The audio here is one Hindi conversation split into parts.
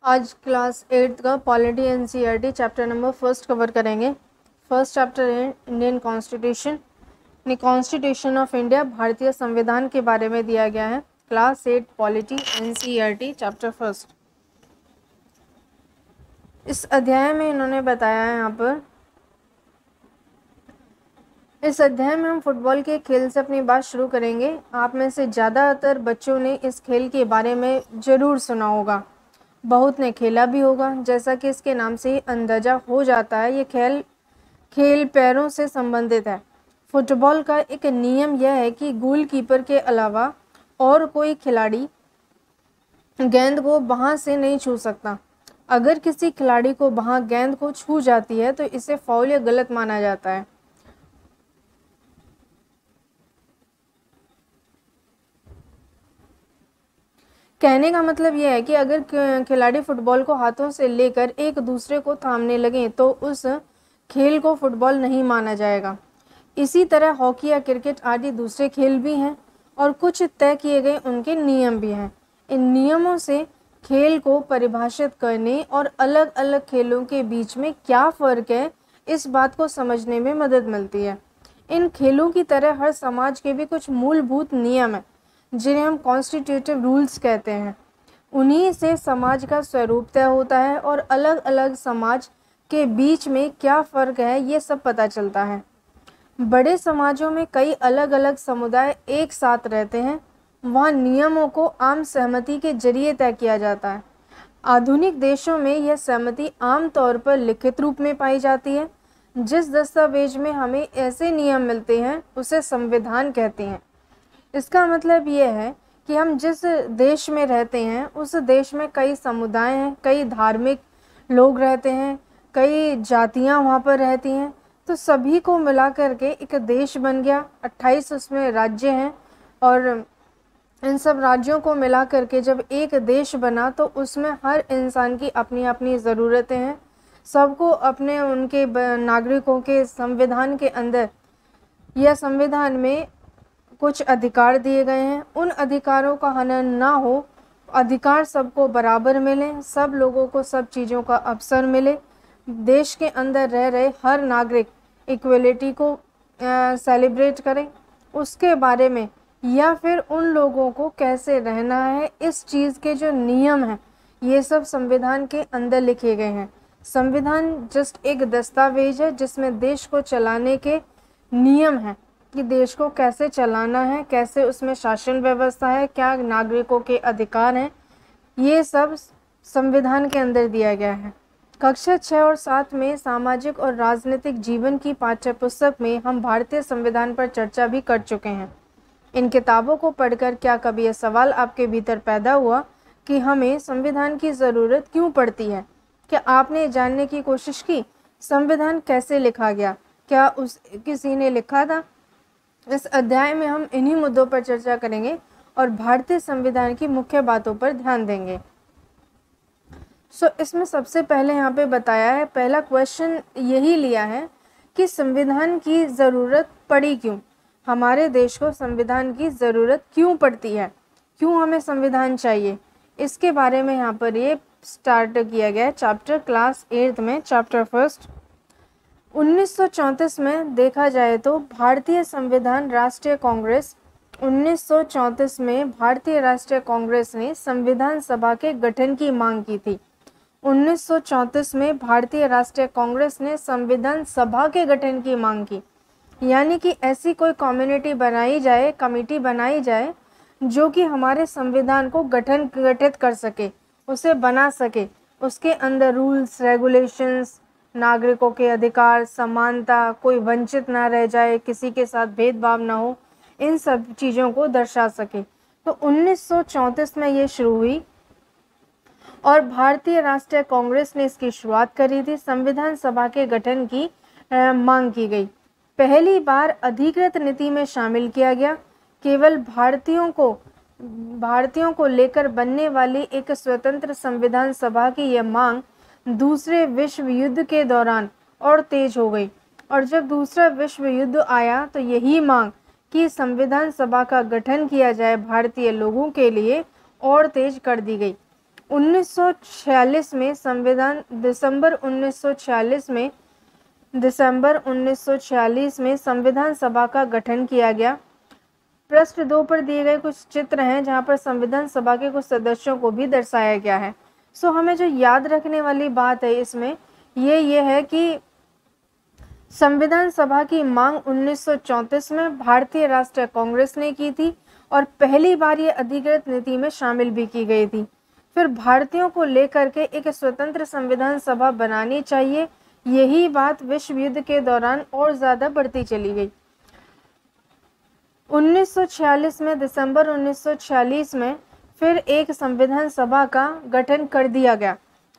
आज क्लास 8th का polity NCERT chapter number first cover करेंगे। फर्स्ट चैप्टर है Indian constitution. Constitution of India भारतीय संविधान के बारे में दिया गया है। Class 8 polity NCERT chapter first. इस अध्याय में इन्होंने बताया है यहाँ पर, इस अध्याय में हम फुटबॉल के खेल से अपनी बात शुरू करेंगे। आप में से ज़्यादातर बच्चों ने इस खेल के बारे में ज़रूर सुना होगा, बहुत ने खेला भी होगा। जैसा कि इसके नाम से ही अंदाजा हो जाता है, ये खेल पैरों से संबंधित है। फुटबॉल का एक नियम यह है कि गोलकीपर के अलावा और कोई खिलाड़ी गेंद को बाह से नहीं छू सकता। अगर किसी खिलाड़ी को बाह गेंद को छू जाती है तो इसे फाउल या गलत माना जाता है। कहने का मतलब यह है कि अगर खिलाड़ी फुटबॉल को हाथों से लेकर एक दूसरे को थामने लगें तो उस खेल को फुटबॉल नहीं माना जाएगा। इसी तरह हॉकी या क्रिकेट आदि दूसरे खेल भी हैं और कुछ तय किए गए उनके नियम भी हैं। इन नियमों से खेल को परिभाषित करने और अलग अलग खेलों के बीच में क्या फ़र्क है, इस बात को समझने में मदद मिलती है। इन खेलों की तरह हर समाज के भी कुछ मूलभूत नियम हैं जिन्हें हम कॉन्स्टिट्यूटिव रूल्स कहते हैं। उन्हीं से समाज का स्वरूप तय होता है और अलग अलग समाज के बीच में क्या फ़र्क है ये सब पता चलता है। बड़े समाजों में कई अलग अलग समुदाय एक साथ रहते हैं, वहाँ नियमों को आम सहमति के जरिए तय किया जाता है। आधुनिक देशों में यह सहमति आम तौर पर लिखित रूप में पाई जाती है। जिस दस्तावेज में हमें ऐसे नियम मिलते हैं उसे संविधान कहते हैं। इसका मतलब यह है कि हम जिस देश में रहते हैं उस देश में कई समुदाय हैं, कई धार्मिक लोग रहते हैं, कई जातियां वहाँ पर रहती हैं, तो सभी को मिला करके एक देश बन गया। 28 उसमें राज्य हैं और इन सब राज्यों को मिला करके जब एक देश बना तो उसमें हर इंसान की अपनी अपनी ज़रूरतें हैं। सबको अपने उनके नागरिकों के संविधान के अंदर या संविधान में कुछ अधिकार दिए गए हैं। उन अधिकारों का हनन ना हो, अधिकार सबको बराबर मिले, सब लोगों को सब चीज़ों का अवसर मिले, देश के अंदर रह रहे हर नागरिक इक्वलिटी को सेलिब्रेट करें, उसके बारे में या फिर उन लोगों को कैसे रहना है, इस चीज़ के जो नियम हैं ये सब संविधान के अंदर लिखे गए हैं। संविधान जस्ट एक दस्तावेज है जिसमें देश को चलाने के नियम हैं कि देश को कैसे चलाना है, कैसे उसमें शासन व्यवस्था है, क्या नागरिकों के अधिकार हैं, ये सब संविधान के अंदर दिया गया है। कक्षा 6 और 7 में सामाजिक और राजनीतिक जीवन की पाठ्यपुस्तक में हम भारतीय संविधान पर चर्चा भी कर चुके हैं। इन किताबों को पढ़कर क्या कभी यह सवाल आपके भीतर पैदा हुआ कि हमें संविधान की ज़रूरत क्यों पड़ती है? क्या आपने जानने की कोशिश की संविधान कैसे लिखा गया, क्या किसी ने लिखा था? इस अध्याय में हम इन्हीं मुद्दों पर चर्चा करेंगे और भारतीय संविधान की मुख्य बातों पर ध्यान देंगे। इसमें सबसे पहले यहाँ पे बताया है, पहला क्वेश्चन यही लिया है कि संविधान की ज़रूरत पड़ी क्यों? हमारे देश को संविधान की ज़रूरत क्यों पड़ती है, क्यों हमें संविधान चाहिए, इसके बारे में यहाँ पर ये स्टार्ट किया गया है चैप्टर क्लास 8 में, चैप्टर फर्स्ट। 1934 में देखा जाए तो भारतीय संविधान राष्ट्रीय कांग्रेस 1934 में भारतीय राष्ट्रीय कांग्रेस ने संविधान सभा के गठन की मांग की थी। 1934 में भारतीय राष्ट्रीय कांग्रेस ने संविधान सभा के गठन की मांग की, यानी कि ऐसी कोई कमेटी बनाई जाए जो कि हमारे संविधान को गठित कर सके, उसे बना सके, उसके अंदर रूल्स रेगुलेशंस, नागरिकों के अधिकार, समानता, कोई वंचित ना रह जाए, किसी के साथ भेदभाव ना हो, इन सब चीज़ों को दर्शा सके। तो 1934 में ये शुरू हुई और भारतीय राष्ट्रीय कांग्रेस ने इसकी शुरुआत करी थी। संविधान सभा के गठन की मांग की गई। पहली बार अधिकृत नीति में शामिल किया गया। केवल भारतीयों को लेकर बनने वाली एक स्वतंत्र संविधान सभा की यह मांग दूसरे विश्व युद्ध के दौरान और तेज हो गई और जब दूसरा विश्व युद्ध आया तो यही मांग कि संविधान सभा का गठन किया जाए भारतीय लोगों के लिए और तेज कर दी गई। 1946 में संविधान दिसंबर 1946 में संविधान सभा का गठन किया गया। पृष्ठ 2 पर दिए गए कुछ चित्र हैं जहां पर संविधान सभा के कुछ सदस्यों को भी दर्शाया गया है। सो हमें जो याद रखने वाली बात है इसमें ये है कि संविधान सभा की मांग 1934 में भारतीय राष्ट्रीय कांग्रेस ने की थी और पहली बार ये अधिकृत नीति में शामिल भी की गई थी। फिर भारतीयों को लेकर के एक स्वतंत्र संविधान सभा बनानी चाहिए, यही बात विश्व युद्ध के दौरान और ज्यादा बढ़ती चली गई। 1946 में दिसंबर 1946 में फिर एक संविधान सभा का गठन कर दिया गया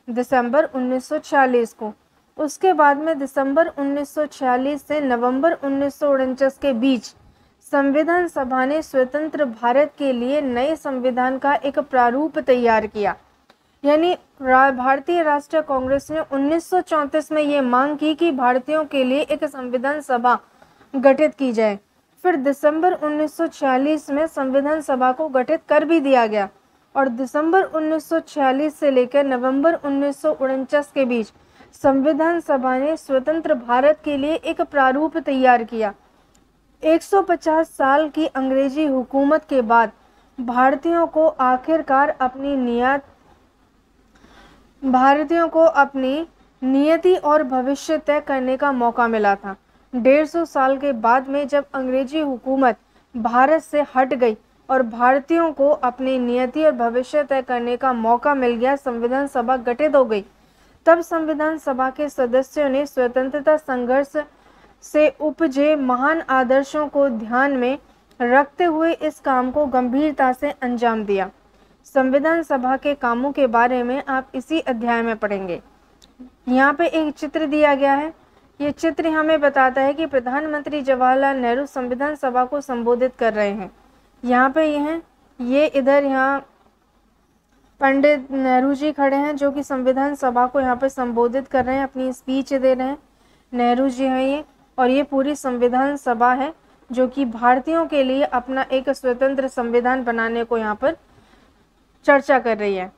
दिसंबर 1946 को। उसके बाद में दिसंबर 1946 से नवंबर 1949 के बीच संविधान सभा ने स्वतंत्र भारत के लिए नए संविधान का एक प्रारूप तैयार किया। यानी भारतीय राष्ट्रीय कांग्रेस ने 1934 में ये मांग की कि भारतीयों के लिए एक संविधान सभा गठित की जाए। फिर दिसंबर 1946 में संविधान सभा को गठित कर भी दिया गया और दिसंबर 1946 से लेकर नवंबर 1949 के बीच संविधान सभा ने स्वतंत्र भारत के लिए एक प्रारूप तैयार किया। 150 साल की अंग्रेजी हुकूमत के बाद भारतीयों को अपनी नियति और भविष्य तय करने का मौका मिला था। 150 साल के बाद में जब अंग्रेजी हुकूमत भारत से हट गई और भारतीयों को अपनी नियति और भविष्य तय करने का मौका मिल गया, संविधान सभा गठित हो गई। तब संविधान सभा के सदस्यों ने स्वतंत्रता संघर्ष से उपजे महान आदर्शों को ध्यान में रखते हुए इस काम को गंभीरता से अंजाम दिया। संविधान सभा के कामों के बारे में आप इसी अध्याय में पढ़ेंगे। यहाँ पे एक चित्र दिया गया है। ये चित्र हमें बताता है कि प्रधानमंत्री जवाहरलाल नेहरू संविधान सभा को संबोधित कर रहे हैं। यहाँ पे ये इधर यहाँ पंडित नेहरू जी खड़े हैं जो कि संविधान सभा को यहाँ पे संबोधित कर रहे हैं, अपनी स्पीच दे रहे हैं। नेहरू जी हैं ये, और ये पूरी संविधान सभा है जो कि भारतीयों के लिए अपना एक स्वतंत्र संविधान बनाने को यहाँ पर चर्चा कर रही है।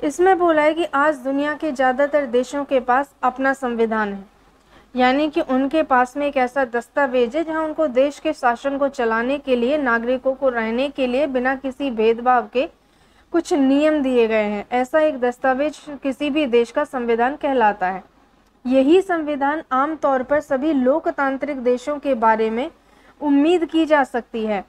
इसमें बोला है कि आज दुनिया के ज़्यादातर देशों के पास अपना संविधान है, यानी कि उनके पास में एक ऐसा दस्तावेज है जहां उनको देश के शासन को चलाने के लिए, नागरिकों को रहने के लिए बिना किसी भेदभाव के कुछ नियम दिए गए हैं। ऐसा एक दस्तावेज किसी भी देश का संविधान कहलाता है। यही संविधान आमतौर पर सभी लोकतांत्रिक देशों के बारे में उम्मीद की जा सकती है।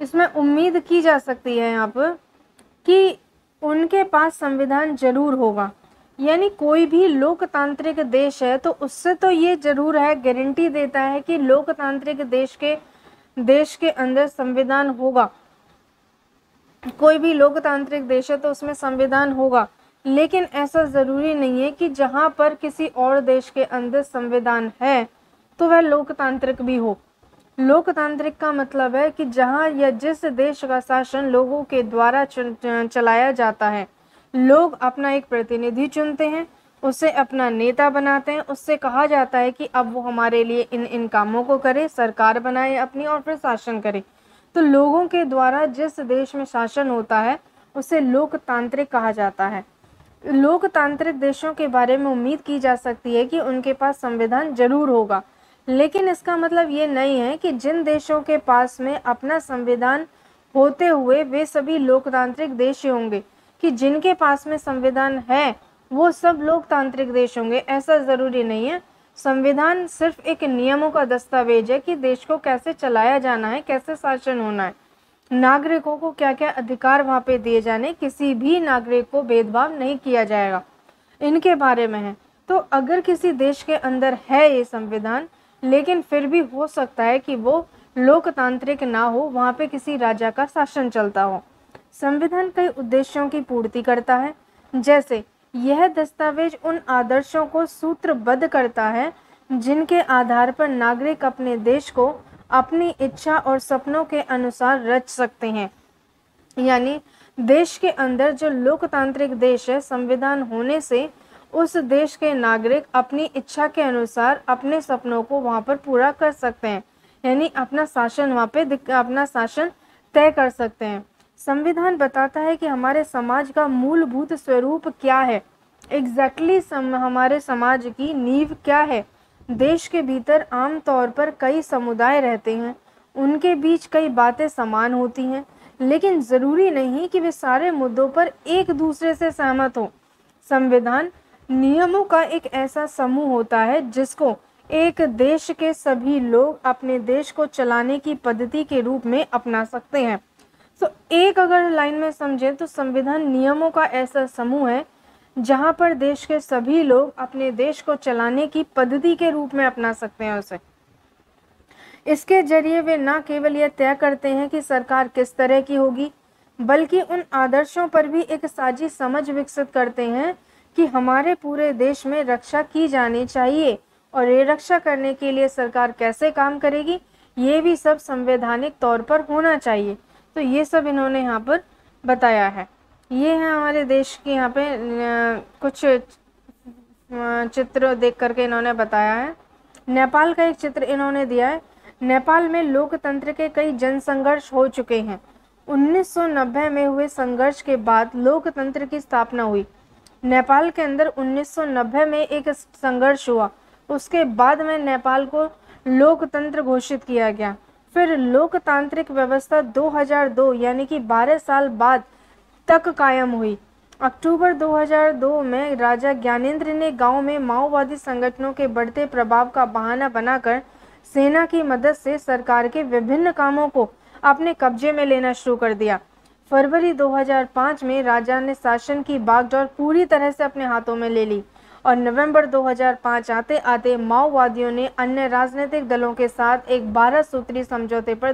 इसमें उम्मीद की जा सकती है यहाँ पर कि उनके पास संविधान जरूर होगा। यानी कोई भी लोकतांत्रिक देश है तो उससे तो ये जरूर है, गारंटी देता है कि लोकतांत्रिक देश के अंदर संविधान होगा। कोई भी लोकतांत्रिक देश है तो उसमें संविधान होगा, लेकिन ऐसा जरूरी नहीं है कि जहाँ पर किसी और देश के अंदर संविधान है तो वह लोकतांत्रिक भी हो। लोकतांत्रिक का मतलब है कि जहाँ या जिस देश का शासन लोगों के द्वारा चलाया जाता है, लोग अपना एक प्रतिनिधि चुनते हैं, उसे अपना नेता बनाते हैं, उससे कहा जाता है कि अब वो हमारे लिए इन कामों को करे, सरकार बनाए अपनी और फिर शासन करे। तो लोगों के द्वारा जिस देश में शासन होता है उसे लोकतांत्रिक कहा जाता है। लोकतांत्रिक देशों के बारे में उम्मीद की जा सकती है कि उनके पास संविधान जरूर होगा, लेकिन इसका मतलब ये नहीं है कि जिन देशों के पास में अपना संविधान होते हुए वे सभी लोकतांत्रिक देश होंगे, कि जिनके पास में संविधान है वो सब लोकतांत्रिक देश होंगे, ऐसा ज़रूरी नहीं है। संविधान सिर्फ एक नियमों का दस्तावेज है कि देश को कैसे चलाया जाना है, कैसे शासन होना है, नागरिकों को क्या क्या अधिकार वहाँ पे दिए जाने, किसी भी नागरिक को भेदभाव नहीं किया जाएगा, इनके बारे में है। तो अगर किसी देश के अंदर है ये संविधान, लेकिन फिर भी हो सकता है कि वो लोकतांत्रिक ना हो, वहाँ पे किसी राजा का शासन चलता हो। संविधान कई उद्देश्यों की पूर्ति करता है, जैसे यह दस्तावेज उन आदर्शों को सूत्रबद्ध करता है जिनके आधार पर नागरिक अपने देश को अपनी इच्छा और सपनों के अनुसार रच सकते हैं। यानी देश के अंदर जो लोकतांत्रिक देश है, संविधान होने से उस देश के नागरिक अपनी इच्छा के अनुसार अपने सपनों को वहाँ पर पूरा कर सकते हैं, यानी अपना शासन वहाँ पे अपना शासन तय कर सकते हैं। संविधान बताता है कि हमारे समाज का मूलभूत स्वरूप क्या है, एग्जैक्टली हमारे समाज की नींव क्या है। देश के भीतर आमतौर पर कई समुदाय रहते हैं, उनके बीच कई बातें समान होती हैं, लेकिन ज़रूरी नहीं कि वे सारे मुद्दों पर एक दूसरे से सहमत हों। संविधान नियमों का एक ऐसा समूह होता है जिसको एक देश के सभी लोग अपने देश को चलाने की पद्धति के रूप में अपना सकते हैं। तो एक अगर लाइन में समझें तो संविधान नियमों का ऐसा समूह है जहां पर देश के सभी लोग अपने देश को चलाने की पद्धति के रूप में अपना सकते हैं उसे। इसके जरिए वे न केवल यह तय करते हैं कि सरकार किस तरह की होगी, बल्कि उन आदर्शों पर भी एक साझी समझ विकसित करते हैं कि हमारे पूरे देश में रक्षा की जानी चाहिए और ये रक्षा करने के लिए सरकार कैसे काम करेगी, ये भी सब संवैधानिक तौर पर होना चाहिए। तो ये सब इन्होंने यहाँ पर बताया है। ये है हमारे देश के यहाँ पे कुछ चित्र देख करके इन्होंने बताया है। नेपाल का एक चित्र इन्होंने दिया है। नेपाल में लोकतंत्र के कई जन संघर्ष हो चुके हैं। 1990 में हुए संघर्ष के बाद लोकतंत्र की स्थापना हुई। नेपाल के अंदर 1990 में एक संघर्ष हुआ, उसके बाद में नेपाल को लोकतंत्र घोषित किया गया। फिर लोकतांत्रिक व्यवस्था 2002 यानी कि 12 साल बाद तक कायम हुई। अक्टूबर 2002 में राजा ज्ञानेंद्र ने गांव में माओवादी संगठनों के बढ़ते प्रभाव का बहाना बनाकर सेना की मदद से सरकार के विभिन्न कामों को अपने कब्जे में लेना शुरू कर दिया। फरवरी 2005 में राजा ने शासन की बागडोर पूरी तरह से अपने हाथों में ले ली और नवंबर 2005 आते आते माओवादियों ने अन्य राजनीतिक दलों के साथ एक 12 सूत्री समझौते पर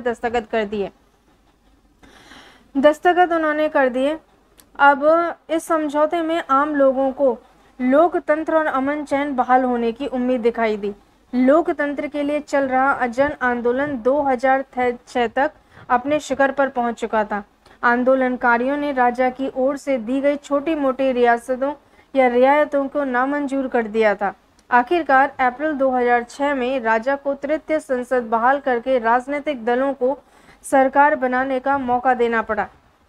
दस्तखत उन्होंने कर दिए। अब इस समझौते में आम लोगों को लोकतंत्र और अमन चैन बहाल होने की उम्मीद दिखाई दी। लोकतंत्र के लिए चल रहा जन आंदोलन 2006 तक अपने शिखर पर पहुंच चुका था। आंदोलनकारियों ने राजा की ओर से दी गई छोटी मोटी रियासतों या रियायतों को नामंजूर कर दिया था। आखिरकार अप्रैल 2006 में राजा को तृतीय संसद बहाल करके राजनीतिक दलों को सरकार बनाने का मौका देना पड़ा।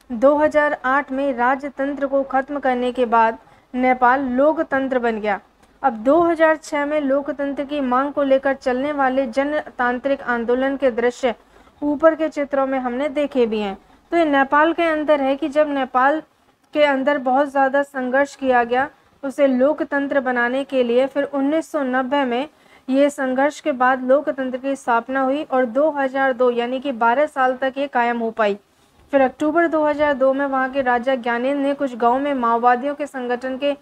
2008 में राजतंत्र को खत्म करने के बाद नेपाल लोकतंत्र बन गया। अब 2006 में लोकतंत्र की मांग को लेकर चलने वाले जनतांत्रिक आंदोलन के दृश्य ऊपर के चित्रों में हमने देखे भी हैं। तो ये नेपाल के अंदर है कि जब नेपाल के अंदर बहुत ज़्यादा संघर्ष किया गया उसे लोकतंत्र बनाने के लिए, फिर 1990 में ये संघर्ष के बाद लोकतंत्र की स्थापना हुई और 2002 यानी कि 12 साल तक ये कायम हो पाई। फिर अक्टूबर 2002 में वहाँ के राजा ज्ञानेंद्र ने कुछ गाँव में माओवादियों के संगठन के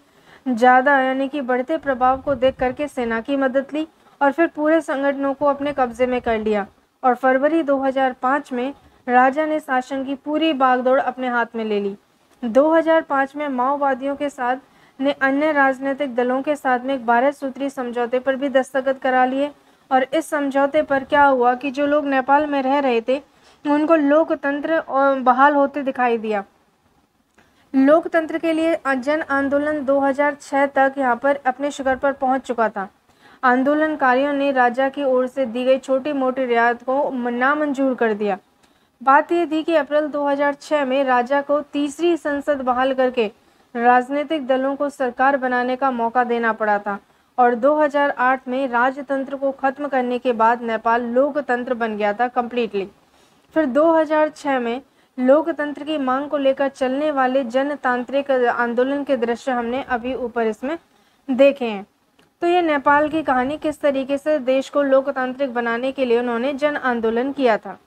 ज़्यादा यानी कि बढ़ते प्रभाव को देख करके सेना की मदद ली और फिर पूरे संगठनों को अपने कब्जे में कर लिया और फरवरी 2005 में राजा ने शासन की पूरी बागडोर अपने हाथ में ले ली। 2005 में माओवादियों के साथ ने अन्य राजनीतिक दलों के साथ में एक 12 सूत्री समझौते पर भी दस्तखत करा लिए और इस समझौते पर क्या हुआ कि जो लोग नेपाल में रह रहे थे उनको लोकतंत्र और बहाल होते दिखाई दिया। लोकतंत्र के लिए जन आंदोलन 2006 तक यहाँ पर अपने शिखर पर पहुंच चुका था। आंदोलनकारियों ने राजा की ओर से दी गई छोटी मोटी रियायत को नामंजूर कर दिया। बात यह थी कि अप्रैल 2006 में राजा को तीसरी संसद बहाल करके राजनीतिक दलों को सरकार बनाने का मौका देना पड़ा था और 2008 में राजतंत्र को खत्म करने के बाद नेपाल लोकतंत्र बन गया था कम्प्लीटली। फिर 2006 में लोकतंत्र की मांग को लेकर चलने वाले जनतांत्रिक आंदोलन के दृश्य हमने अभी ऊपर इसमें देखे हैं। तो ये नेपाल की कहानी किस तरीके से देश को लोकतांत्रिक बनाने के लिए उन्होंने जन आंदोलन किया था।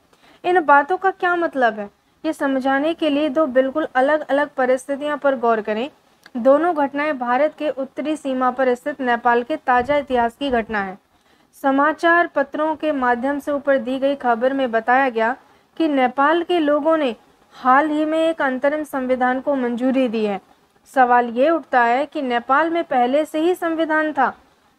इन बातों का क्या मतलब है, ये समझाने के लिए दो बिल्कुल अलग अलग परिस्थितियों पर गौर करें। दोनों घटनाएं भारत के उत्तरी सीमा पर स्थित नेपाल के ताजा इतिहास की घटना है। समाचार पत्रों के माध्यम से ऊपर दी गई खबर में बताया गया कि नेपाल के लोगों ने हाल ही में एक अंतरिम संविधान को मंजूरी दी है। सवाल ये उठता है कि नेपाल में पहले से ही संविधान था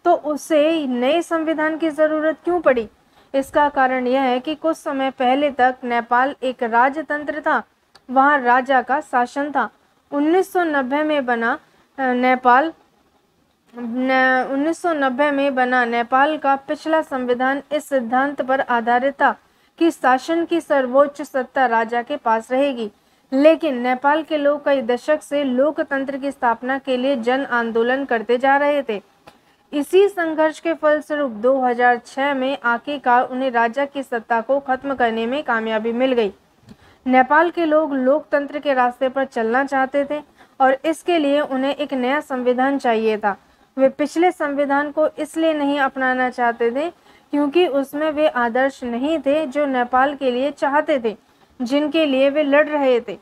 तो उसे नए संविधान की ज़रूरत क्यों पड़ी। इसका कारण यह है कि कुछ समय पहले तक नेपाल एक राजतंत्र था, वहाँ राजा का शासन था। 1990 में बना नेपाल 1990 में बना नेपाल का पिछला संविधान इस सिद्धांत पर आधारित था कि शासन की सर्वोच्च सत्ता राजा के पास रहेगी। लेकिन नेपाल के लोग कई दशक से लोकतंत्र की स्थापना के लिए जन आंदोलन करते जा रहे थे। इसी संघर्ष के फलस्वरूप 2006 में आखिरकार उन्हें राजा की सत्ता को खत्म करने में कामयाबी मिल गई। नेपाल के लोग लोकतंत्र के रास्ते पर चलना चाहते थे और इसके लिए उन्हें एक नया संविधान चाहिए था। वे पिछले संविधान को इसलिए नहीं अपनाना चाहते थे क्योंकि उसमें वे आदर्श नहीं थे जो नेपाल के लिए चाहते थे, जिनके लिए वे लड़ रहे थे।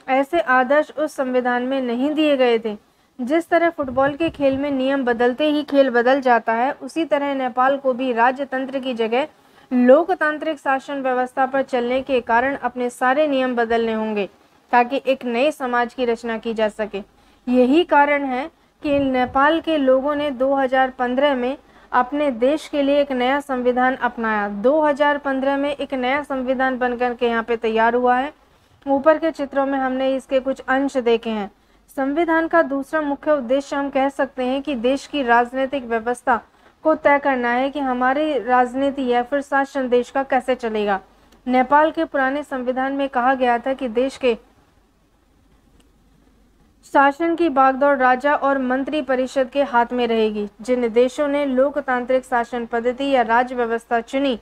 ऐसे आदर्श उस संविधान में नहीं दिए गए थे। जिस तरह फुटबॉल के खेल में नियम बदलते ही खेल बदल जाता है, उसी तरह नेपाल को भी राजतंत्र की जगह लोकतांत्रिक शासन व्यवस्था पर चलने के कारण अपने सारे नियम बदलने होंगे ताकि एक नए समाज की रचना की जा सके। यही कारण है कि नेपाल के लोगों ने 2015 में अपने देश के लिए एक नया संविधान अपनाया। 2015 में एक नया संविधान बनकर के यहाँ पे तैयार हुआ है। ऊपर के चित्रों में हमने इसके कुछ अंश देखे हैं। संविधान का दूसरा मुख्य उद्देश्य हम कह सकते हैं कि देश की राजनीतिक व्यवस्था को तय करना है कि हमारी राजनीति या फिर शासन देश का कैसे चलेगा। नेपाल के पुराने संविधान में कहा गया था कि देश के शासन की बागडोर राजा और मंत्री परिषद के हाथ में रहेगी। जिन देशों ने लोकतांत्रिक शासन पद्धति या राज्य व्यवस्था चुनी,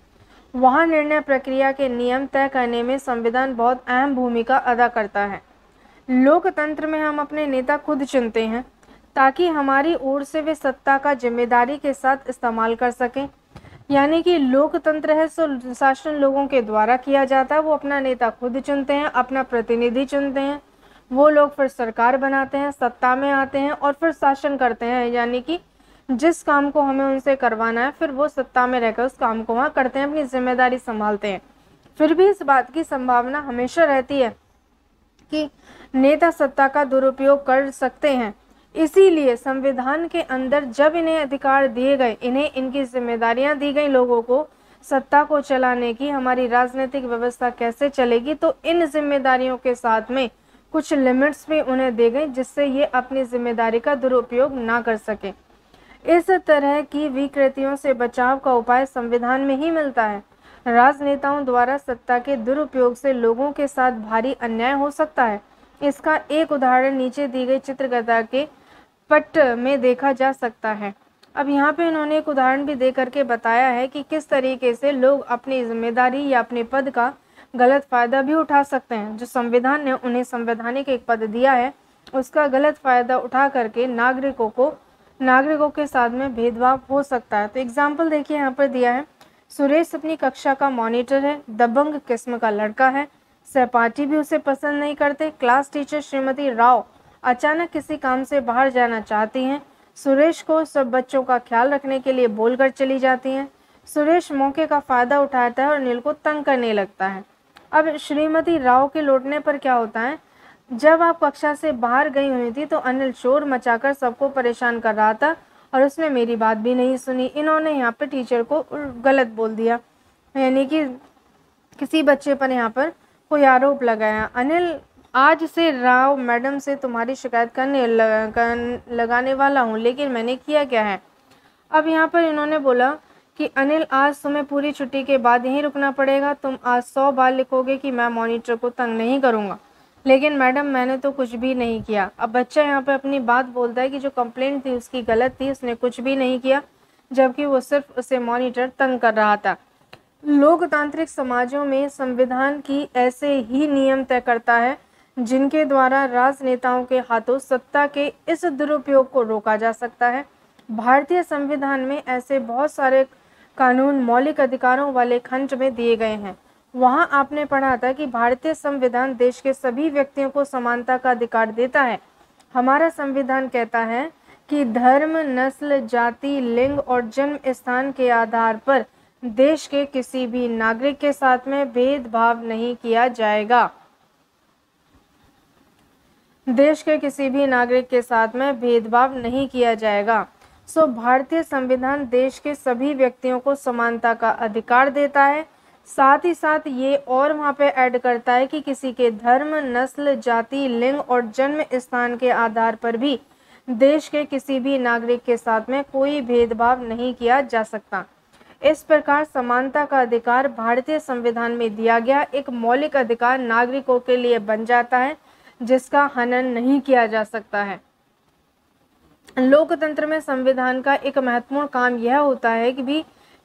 वहां निर्णय प्रक्रिया के नियम तय करने में संविधान बहुत अहम भूमिका अदा करता है। लोकतंत्र में हम अपने नेता खुद चुनते हैं ताकि हमारी ओर से वे सत्ता का जिम्मेदारी के साथ इस्तेमाल कर सकें। यानी कि लोकतंत्र है सो शासन लोगों के द्वारा किया जाता है। वो अपना नेता खुद चुनते हैं, अपना प्रतिनिधि चुनते हैं, वो लोग फिर सरकार बनाते हैं, सत्ता में आते हैं और फिर शासन करते हैं। यानी कि जिस काम को हमें उनसे करवाना है फिर वो सत्ता में रहकर उस काम को वहाँ करते हैं, अपनी जिम्मेदारी संभालते हैं। फिर भी इस बात की संभावना हमेशा रहती है कि नेता सत्ता का दुरुपयोग कर सकते हैं। इसीलिए संविधान के अंदर जब इन्हें अधिकार दिए गए, इन्हें इनकी जिम्मेदारियां दी गई लोगों को सत्ता को चलाने की, हमारी राजनीतिक व्यवस्था कैसे चलेगी, तो इन जिम्मेदारियों के साथ में कुछ लिमिट्स भी उन्हें दी गई जिससे ये अपनी जिम्मेदारी का दुरुपयोग ना कर सके। इस तरह की विकृतियों से बचाव का उपाय संविधान में ही मिलता है। राजनेताओं द्वारा सत्ता के दुरुपयोग से लोगों के साथ भारी अन्याय हो सकता है। इसका एक उदाहरण नीचे दी गई चित्रकथा के पट में देखा जा सकता है। अब यहाँ पे इन्होंने एक उदाहरण भी दे करके बताया है कि किस तरीके से लोग अपनी जिम्मेदारी या अपने पद का गलत फायदा भी उठा सकते हैं। जो संविधान ने उन्हें संवैधानिक एक पद दिया है, उसका गलत फायदा उठा करके नागरिकों के साथ में भेदभाव हो सकता है। तो एग्जाम्पल देखिए यहाँ पर दिया है। सुरेश अपनी कक्षा का मॉनिटर है, दबंग किस्म का लड़का है, सहपाठी भी उसे पसंद नहीं करते। क्लास टीचर श्रीमती राव अचानक किसी काम से बाहर जाना चाहती हैं। सुरेश को सब बच्चों का ख्याल रखने के लिए बोलकर चली जाती हैं। सुरेश मौके का फायदा उठाता है और अनिल को तंग करने लगता है। अब श्रीमती राव के लौटने पर क्या होता है, जब आप कक्षा से बाहर गई हुई थी तो अनिल शोर मचाकर सबको परेशान कर रहा था और उसने मेरी बात भी नहीं सुनी। इन्होंने यहाँ पर टीचर को गलत बोल दिया, यानी कि किसी बच्चे पर यहाँ पर कोई आरोप लगाया। अनिल, आज से राव मैडम से तुम्हारी शिकायत लगाने वाला हूँ, लेकिन मैंने किया क्या है। अब यहाँ पर इन्होंने बोला कि अनिल, आज तुम्हें पूरी छुट्टी के बाद यहीं रुकना पड़ेगा। तुम आज 100 बार लिखोगे कि मैं मॉनिटर को तंग नहीं करूँगा, लेकिन मैडम मैंने तो कुछ भी नहीं किया। अब बच्चा यहाँ पर अपनी बात बोलता है कि जो कंप्लेंट थी उसकी गलत थी, उसने कुछ भी नहीं किया, जबकि वो सिर्फ उसे मॉनिटर तंग कर रहा था। लोकतांत्रिक समाजों में संविधान की ऐसे ही नियम तय करता है जिनके द्वारा राजनेताओं के हाथों सत्ता के इस दुरुपयोग को रोका जा सकता है। भारतीय संविधान में ऐसे बहुत सारे कानून मौलिक अधिकारों वाले खंड में दिए गए हैं। वहां आपने पढ़ा था कि भारतीय संविधान देश के सभी व्यक्तियों को समानता का अधिकार देता है। हमारा संविधान कहता है कि धर्म, नस्ल, जाति, लिंग और जन्म स्थान के आधार पर देश के किसी भी नागरिक के साथ में भेदभाव नहीं किया जाएगा। देश के किसी भी नागरिक के साथ में भेदभाव नहीं किया जाएगा। भारतीय संविधान देश के सभी व्यक्तियों को समानता का अधिकार देता है। साथ ही साथ ये और वहाँ पे ऐड करता है कि किसी के धर्म, नस्ल, जाति, लिंग और जन्म स्थान के आधार पर भी देश के किसी भी नागरिक के साथ में कोई भेदभाव नहीं किया जा सकता। इस प्रकार समानता का अधिकार भारतीय संविधान में दिया गया एक मौलिक अधिकार नागरिकों के लिए बन जाता है, जिसका हनन नहीं किया जा सकता है। लोकतंत्र में संविधान का एक महत्वपूर्ण काम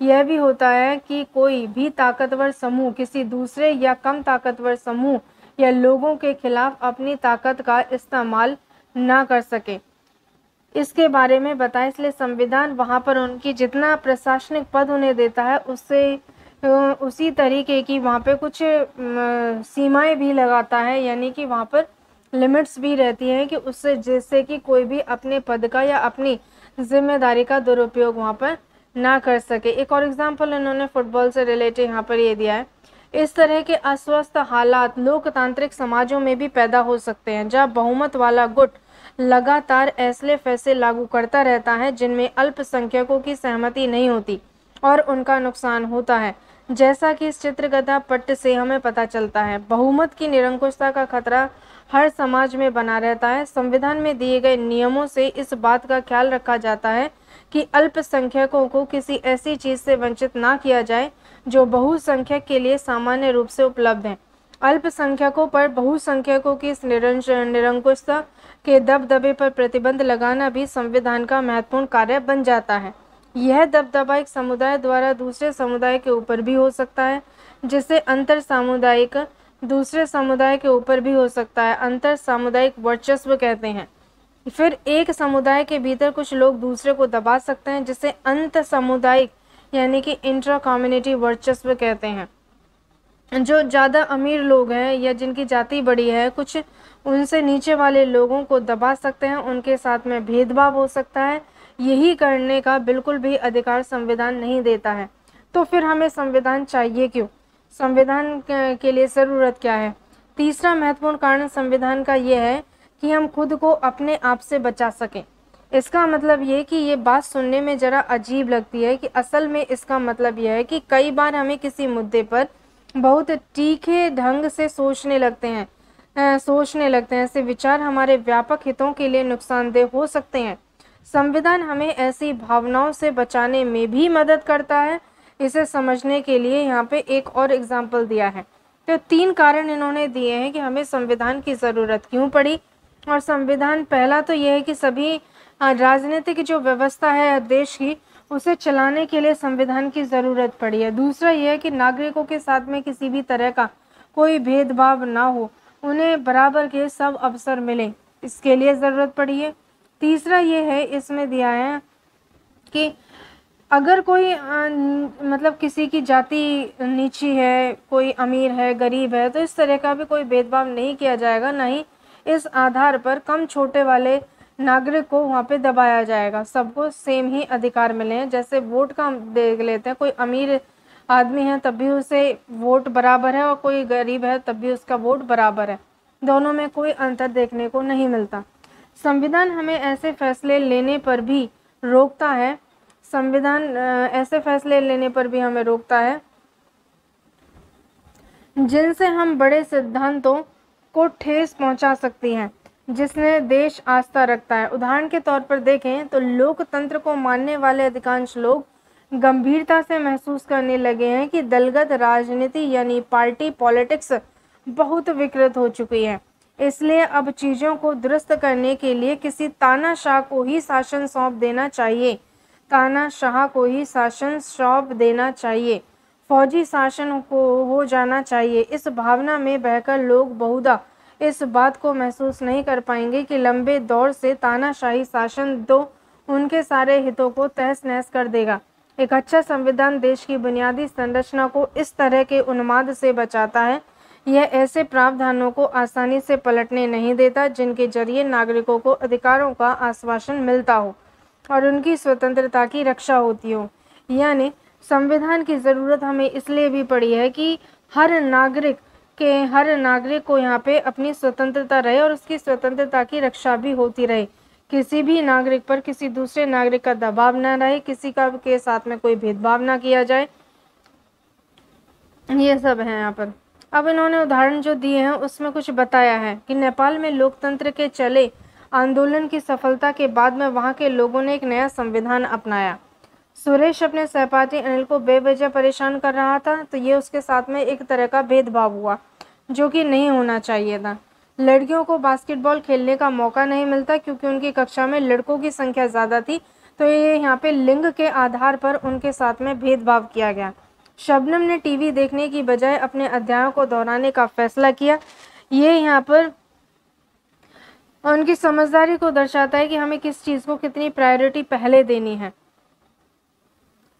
यह भी होता है कि कोई भी ताकतवर समूह किसी दूसरे या कम ताकतवर समूह या लोगों के खिलाफ अपनी ताकत का इस्तेमाल ना कर सके। इसके बारे में बताएं। इसलिए संविधान वहाँ पर उनकी जितना प्रशासनिक पद उन्हें देता है उससे उसी तरीके की वहाँ पे कुछ सीमाएं भी लगाता है, यानी कि वहाँ पर लिमिट्स भी रहती हैं कि उससे जिससे कि कोई भी अपने पद का या अपनी जिम्मेदारी का दुरुपयोग वहाँ पर ना कर सके। एक और एग्जाम्पल इन्होंने फुटबॉल से रिलेटेड यहाँ पर ये दिया है। इस तरह के अस्वस्थ हालात लोकतांत्रिक समाजों में भी पैदा हो सकते हैं, जहाँ बहुमत वाला गुट लगातार ऐसे फैसले लागू करता रहता है जिनमें अल्पसंख्यकों की सहमति नहीं होती और उनका नुकसान होता है। जैसा कि इस चित्रकथा पट्ट से हमें पता चलता है, बहुमत की निरंकुशता का खतरा हर समाज में बना रहता है। संविधान में दिए गए नियमों से इस बात का ख्याल रखा जाता है कि अल्पसंख्यकों को किसी ऐसी चीज से वंचित ना किया जाए जो बहुसंख्यक के लिए सामान्य रूप से उपलब्ध है। अल्पसंख्यकों पर बहुसंख्यकों की इस निरंकुशता के दबदबे पर प्रतिबंध लगाना भी संविधान का महत्वपूर्ण कार्य बन जाता है। यह दबदबा एक समुदाय द्वारा दूसरे समुदाय के ऊपर भी हो सकता है, जिसे अंतर सामुदायिक दूसरे समुदाय के ऊपर भी हो सकता है, अंतर सामुदायिक वर्चस्व कहते हैं। फिर एक समुदाय के भीतर कुछ लोग दूसरे को दबा सकते हैं, जिसे अंत सामुदायिक यानी कि इंट्रा कम्युनिटी वर्चस्व कहते हैं। जो ज़्यादा अमीर लोग हैं या जिनकी जाति बड़ी है, कुछ उनसे नीचे वाले लोगों को दबा सकते हैं, उनके साथ में भेदभाव हो सकता है। यही करने का बिल्कुल भी अधिकार संविधान नहीं देता है। तो फिर हमें संविधान चाहिए क्यों? संविधान के लिए ज़रूरत क्या है? तीसरा महत्वपूर्ण कारण संविधान का यह है कि हम खुद को अपने आप से बचा सकें। इसका मतलब ये कि ये बात सुनने में ज़रा अजीब लगती है कि असल में इसका मतलब यह है कि कई बार हमें किसी मुद्दे पर बहुत तीखे ढंग से सोचने लगते हैं। ऐसे विचार हमारे व्यापक हितों के लिए नुकसानदेह हो सकते हैं। संविधान हमें ऐसी भावनाओं से बचाने में भी मदद करता है। इसे समझने के लिए यहाँ पे एक और एग्जाम्पल दिया है। तो 3 कारण इन्होंने दिए हैं कि हमें संविधान की ज़रूरत क्यों पड़ी। और संविधान पहला तो यह है कि सभी राजनीतिक जो व्यवस्था है देश की, उसे चलाने के लिए संविधान की ज़रूरत पड़ी है। दूसरा यह है कि नागरिकों के साथ में किसी भी तरह का कोई भेदभाव ना हो, उन्हें बराबर के सब अवसर मिले, इसके लिए ज़रूरत पड़ी है। तीसरा ये है, इसमें दिया है कि अगर कोई मतलब किसी की जाति नीची है, कोई अमीर है, गरीब है, तो इस तरह का भी कोई भेदभाव नहीं किया जाएगा, नहीं इस आधार पर कम छोटे वाले नागरिक को वहाँ पे दबाया जाएगा। सबको सेम ही अधिकार मिले हैं। जैसे वोट का हम देख लेते हैं, कोई अमीर आदमी है तब भी उसे वोट बराबर है और कोई गरीब है तब भी उसका वोट बराबर है, दोनों में कोई अंतर देखने को नहीं मिलता। संविधान हमें ऐसे फैसले लेने पर भी रोकता है हमें रोकता है जिनसे हम बड़े सिद्धांतों को ठेस पहुंचा सकती हैं, जिसने देश आस्था रखता है। उदाहरण के तौर पर देखें तो लोकतंत्र को मानने वाले अधिकांश लोग गंभीरता से महसूस करने लगे हैं कि दलगत राजनीति यानी पार्टी पॉलिटिक्स बहुत विकृत हो चुकी है। इसलिए अब चीज़ों को दुरुस्त करने के लिए किसी तानाशाह को ही शासन सौंप देना चाहिए, फौजी शासन को हो जाना चाहिए। इस भावना में बहकर लोग बहुधा इस बात को महसूस नहीं कर पाएंगे कि लंबे दौर से तानाशाही शासन तो उनके सारे हितों को तहस नहस कर देगा। एक अच्छा संविधान देश की बुनियादी संरचना को इस तरह के उन्माद से बचाता है। यह ऐसे प्रावधानों को आसानी से पलटने नहीं देता जिनके जरिए नागरिकों को अधिकारों का आश्वासन मिलता हो और उनकी स्वतंत्रता की रक्षा होती हो। यानी संविधान की ज़रूरत हमें इसलिए भी पड़ी है कि हर नागरिक को यहाँ पे अपनी स्वतंत्रता रहे और उसकी स्वतंत्रता की रक्षा भी होती रहे। किसी भी नागरिक पर किसी दूसरे नागरिक का दबाव न रहे, किसी का के साथ में कोई भेदभाव ना किया जाए। ये सब है यहाँ पर। अब इन्होंने उदाहरण जो दिए हैं उसमें कुछ बताया है कि नेपाल में लोकतंत्र के चले आंदोलन की सफलता के बाद में वहां के लोगों ने एक नया संविधान अपनाया। सुरेश अपने सहपाठी अनिल को बेवजह परेशान कर रहा था, तो ये उसके साथ में एक तरह का भेदभाव हुआ जो कि नहीं होना चाहिए था। लड़कियों को बास्केटबॉल खेलने का मौका नहीं मिलता क्योंकि उनकी कक्षा में लड़कों की संख्या ज़्यादा थी, तो ये यहाँ पे लिंग के आधार पर उनके साथ में भेदभाव किया गया। शबनम ने टीवी देखने की बजाय अपने अध्यायों को दोहराने का फैसला किया। ये यहाँ पर उनकी समझदारी को दर्शाता है कि हमें किस चीज़ को कितनी प्रायोरिटी पहले देनी है।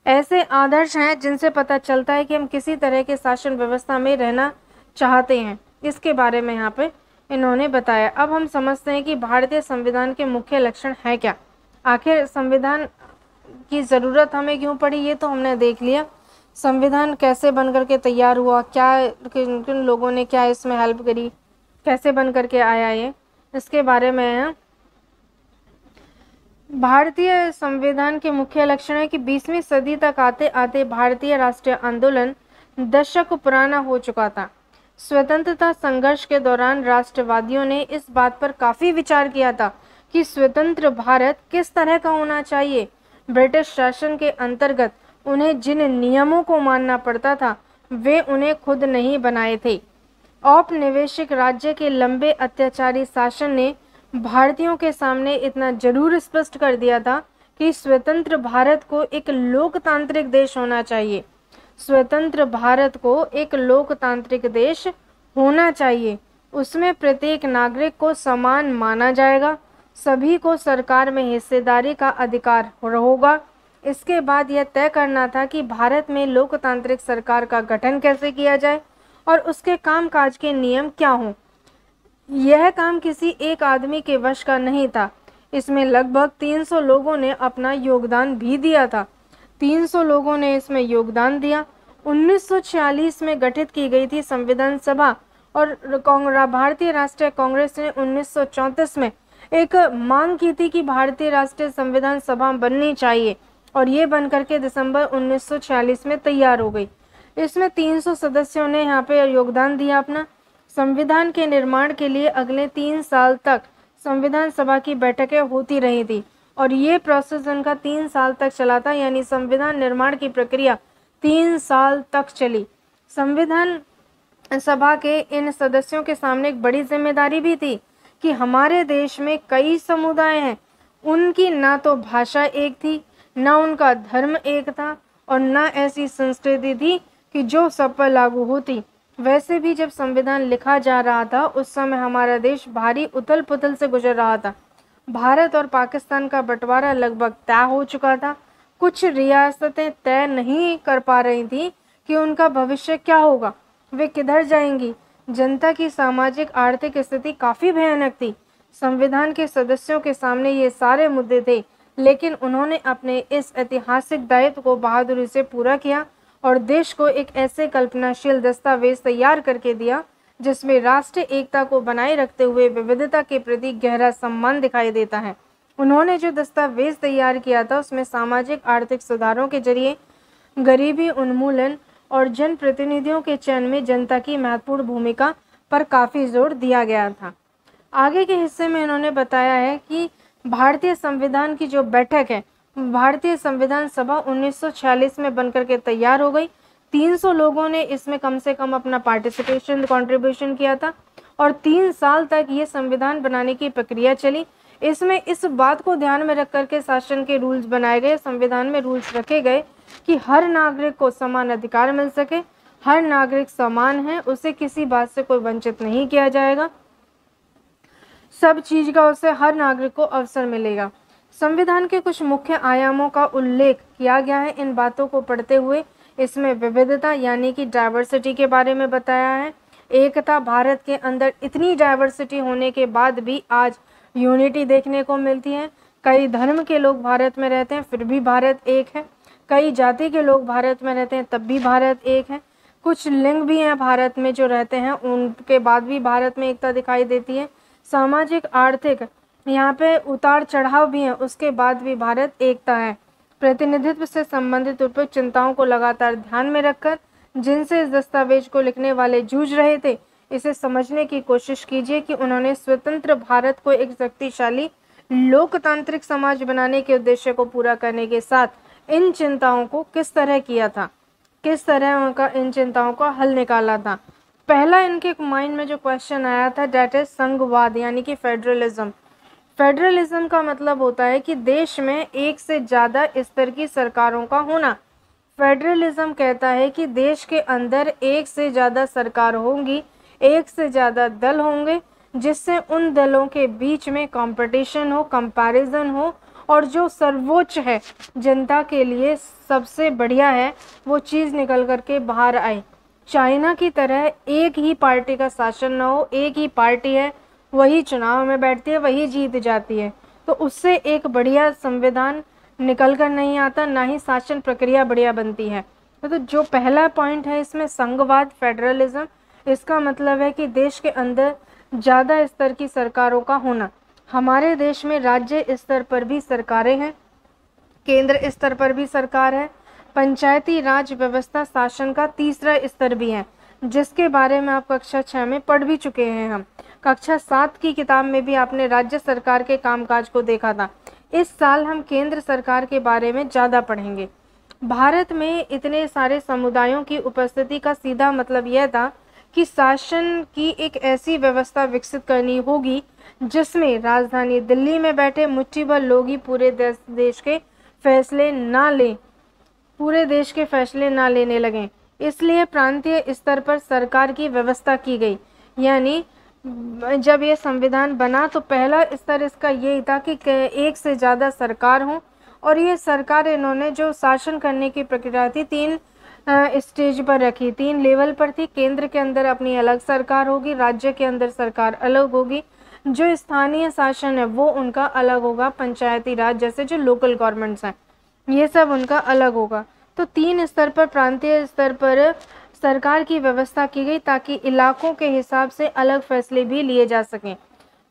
ऐसे आदर्श हैं जिनसे पता चलता है कि हम किसी तरह के शासन व्यवस्था में रहना चाहते हैं। इसके बारे में यहाँ पे इन्होंने बताया। अब हम समझते हैं कि भारतीय संविधान के मुख्य लक्षण है क्या। आखिर संविधान की ज़रूरत हमें क्यों पड़ी, ये तो हमने देख लिया। संविधान कैसे बन करके तैयार हुआ, क्या किन किन लोगों ने क्या इसमें हेल्प करी, कैसे बन करके आया ये, इसके बारे में है। भारतीय संविधान के मुख्य लक्षण है कि 20वीं सदी तक आते आते भारतीय राष्ट्रीय आंदोलन दशक पुराना हो चुका था। स्वतंत्रता संघर्ष के दौरान राष्ट्रवादियों ने इस बात पर काफी विचार किया था कि स्वतंत्र भारत किस तरह का होना चाहिए। ब्रिटिश शासन के अंतर्गत उन्हें जिन नियमों को मानना पड़ता था वे उन्हें खुद नहीं बनाए थे। औपनिवेशिक राज्य के लंबे अत्याचारी शासन ने भारतीयों के सामने इतना जरूर स्पष्ट कर दिया था कि स्वतंत्र भारत को एक लोकतांत्रिक देश होना चाहिए। स्वतंत्र भारत को एक लोकतांत्रिक देश होना चाहिए। उसमें प्रत्येक नागरिक को समान माना जाएगा। सभी को सरकार में हिस्सेदारी का अधिकार होगा। इसके बाद यह तय करना था कि भारत में लोकतांत्रिक सरकार का गठन कैसे किया जाए और उसके कामकाज के नियम क्या हों। यह काम किसी एक आदमी के वश का नहीं था। इसमें लगभग 300 लोगों ने अपना योगदान भी दिया था। 300 लोगों ने इसमें योगदान दिया। 1946 में गठित की गई थी संविधान सभा और भारतीय राष्ट्रीय कांग्रेस ने 1934 में एक मांग की थी कि भारतीय राष्ट्रीय संविधान सभा बननी चाहिए और ये बन करके दिसंबर 1946 में तैयार हो गई। इसमें 300 सदस्यों ने यहाँ पे योगदान दिया अपना। संविधान के निर्माण के लिए अगले 3 साल तक संविधान सभा की बैठकें होती रही थी और ये प्रोसेस उनका 3 साल तक चला था, यानी संविधान निर्माण की प्रक्रिया 3 साल तक चली। संविधान सभा के इन सदस्यों के सामने एक बड़ी जिम्मेदारी भी थी कि हमारे देश में कई समुदाय हैं, उनकी ना तो भाषा एक थी, ना उनका धर्म एक था और ना ऐसी संस्कृति थी कि जो सब पर लागू होती। वैसे भी जब संविधान लिखा जा रहा था उस समय हमारा देश भारी उथल पुथल से गुजर रहा था। भारत और पाकिस्तान का बंटवारा लगभग तय हो चुका था। कुछ रियासतें तय नहीं कर पा रही थी कि उनका भविष्य क्या होगा, वे किधर जाएंगी। जनता की सामाजिक आर्थिक स्थिति काफ़ी भयानक थी। संविधान के सदस्यों के सामने ये सारे मुद्दे थे, लेकिन उन्होंने अपने इस ऐतिहासिक दायित्व को बहादुरी से पूरा किया और देश को एक ऐसे कल्पनाशील दस्तावेज तैयार करके दिया जिसमें राष्ट्रीय एकता को बनाए रखते हुए विविधता के प्रति गहरा सम्मान दिखाई देता है। उन्होंने जो दस्तावेज तैयार किया था उसमें सामाजिक आर्थिक सुधारों के जरिए गरीबी उन्मूलन और जनप्रतिनिधियों के चयन में जनता की महत्वपूर्ण भूमिका पर काफ़ी जोर दिया गया था। आगे के हिस्से में इन्होंने बताया है कि भारतीय संविधान की जो बैठक है, भारतीय संविधान सभा 1946 में बनकर के तैयार हो गई। 300 लोगों ने इसमें कम से कम अपना कंट्रीब्यूशन किया था और 3 साल तक ये संविधान बनाने की प्रक्रिया चली। इसमें इस बात को ध्यान में रख करके शासन के रूल्स बनाए गए, संविधान में रूल्स रखे गए कि हर नागरिक को समान अधिकार मिल सके, हर नागरिक समान है, उसे किसी बात से कोई वंचित नहीं किया जाएगा, सब चीज का उसे हर नागरिक को अवसर मिलेगा। संविधान के कुछ मुख्य आयामों का उल्लेख किया गया है। इन बातों को पढ़ते हुए इसमें विविधता यानी कि डाइवर्सिटी के बारे में बताया है। एकता, भारत के अंदर इतनी डाइवर्सिटी होने के बाद भी आज यूनिटी देखने को मिलती है। कई धर्म के लोग भारत में रहते हैं फिर भी भारत एक है, कई जाति के लोग भारत में रहते हैं तब भी भारत एक है, कुछ लिंग भी हैं भारत में जो रहते हैं उनके बाद भी भारत में एकता दिखाई देती है। सामाजिक आर्थिक यहाँ पे उतार चढ़ाव भी हैं, उसके बाद भी भारत एकता है। प्रतिनिधित्व से संबंधित उपयुक्त चिंताओं को लगातार ध्यान में रखकर जिनसे इस दस्तावेज को लिखने वाले जूझ रहे थे, इसे समझने की कोशिश कीजिए कि उन्होंने स्वतंत्र भारत को एक शक्तिशाली लोकतांत्रिक समाज बनाने के उद्देश्य को पूरा करने के साथ इन चिंताओं को किस तरह किया था, किस तरह उनका इन चिंताओं का हल निकाला था। पहला इनके माइंड में जो क्वेश्चन आया था दैट इज संघवाद यानी कि फेडरलिज्म। फेडरलिज्म का मतलब होता है कि देश में एक से ज़्यादा स्तर की सरकारों का होना। फेडरलिज्म कहता है कि देश के अंदर एक से ज़्यादा सरकार होंगी, एक से ज़्यादा दल होंगे, जिससे उन दलों के बीच में कंपटीशन हो, कंपैरिजन हो, और जो सर्वोच्च है, जनता के लिए सबसे बढ़िया है, वो चीज़ निकल करके बाहर आए। चाइना की तरह एक ही पार्टी का शासन न हो, एक ही पार्टी है, वही चुनाव में बैठती है, वही जीत जाती है, तो उससे एक बढ़िया संविधान निकल कर नहीं आता, ना ही शासन प्रक्रिया बढ़िया बनती है। तो जो पहला पॉइंट है इसमें संघवाद, फेडरलिज्म, इसका मतलब है कि देश के अंदर ज़्यादा स्तर की सरकारों का होना। हमारे देश में राज्य स्तर पर भी सरकारें हैं, केंद्र स्तर पर भी सरकार है, पंचायती राज व्यवस्था शासन का तीसरा स्तर भी है, जिसके बारे में आप कक्षा 6 में पढ़ भी चुके हैं। हम कक्षा 7 की किताब में भी आपने राज्य सरकार के कामकाज को देखा था। इस साल हम केंद्र सरकार के बारे में ज़्यादा पढ़ेंगे। भारत में इतने सारे समुदायों की उपस्थिति का सीधा मतलब यह था कि शासन की एक ऐसी व्यवस्था विकसित करनी होगी जिसमें राजधानी दिल्ली में बैठे मुट्ठी भर लोग ही पूरे देश के फैसले ना लें, पूरे देश के फैसले ना लेने लगें। इसलिए प्रांतीय स्तर पर सरकार की व्यवस्था की गई। यानी जब ये संविधान बना तो पहला स्तर इसका यही था कि एक से ज़्यादा सरकार हो, और ये सरकार इन्होंने जो शासन करने की प्रक्रिया थी 3 स्टेज पर रखी, 3 लेवल पर थी। केंद्र के अंदर अपनी अलग सरकार होगी, राज्य के अंदर सरकार अलग होगी, जो स्थानीय शासन है वो उनका अलग होगा, पंचायती राज जैसे जो लोकल गवर्नमेंट्स हैं ये सब उनका अलग होगा। तो 3 स्तर पर, प्रांतीय स्तर पर सरकार की व्यवस्था की गई ताकि इलाकों के हिसाब से अलग फैसले भी लिए जा सकें।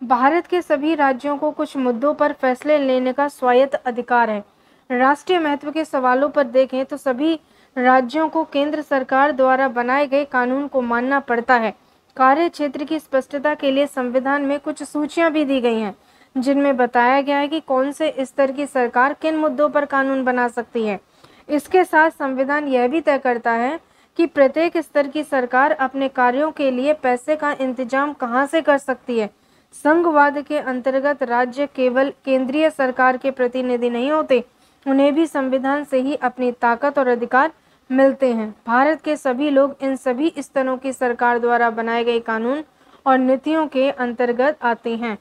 भारत के सभी राज्यों को कुछ मुद्दों पर फैसले लेने का स्वायत्त अधिकार है। राष्ट्रीय महत्व के सवालों पर देखें तो सभी राज्यों को केंद्र सरकार द्वारा बनाए गए कानून को मानना पड़ता है। कार्य क्षेत्र की स्पष्टता के लिए संविधान में कुछ सूचियां भी दी गई हैं, जिनमें बताया गया है कि कौन से स्तर की सरकार किन मुद्दों पर कानून बना सकती है। इसके साथ संविधान यह भी तय करता है कि प्रत्येक स्तर की सरकार अपने कार्यों के लिए पैसे का इंतजाम कहां से कर सकती है। संघवाद के अंतर्गत राज्य केवल केंद्रीय सरकार के प्रतिनिधि नहीं होते, उन्हें भी संविधान से ही अपनी ताकत और अधिकार मिलते हैं। भारत के सभी लोग इन सभी स्तरों की सरकार द्वारा बनाए गए कानून और नीतियों के अंतर्गत आते हैं।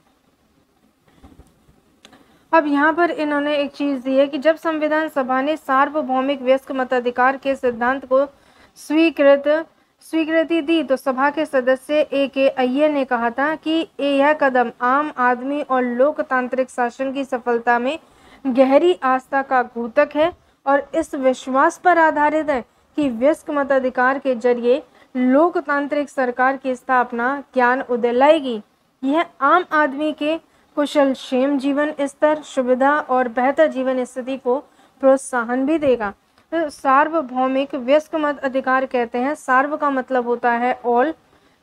अब यहाँ पर इन्होंने एक चीज़ दी है कि जब संविधान सभा ने सार्वभौमिक वयस्क मताधिकार के सिद्धांत को स्वीकृति दी तो सभा के सदस्य A.K. अय्यर ने कहा था कि यह कदम आम आदमी और लोकतांत्रिक शासन की सफलता में गहरी आस्था का द्योतक है और इस विश्वास पर आधारित है कि वयस्क मताधिकार के जरिए लोकतांत्रिक सरकार की स्थापना ज्ञान उदय लाएगी। यह आम आदमी के कुशल क्षेम जीवन स्तर, सुविधा और बेहतर जीवन स्थिति को प्रोत्साहन भी देगा। तो सार्वभौमिक वयस्क मत अधिकार कहते हैं, सार्व का मतलब होता है ऑल,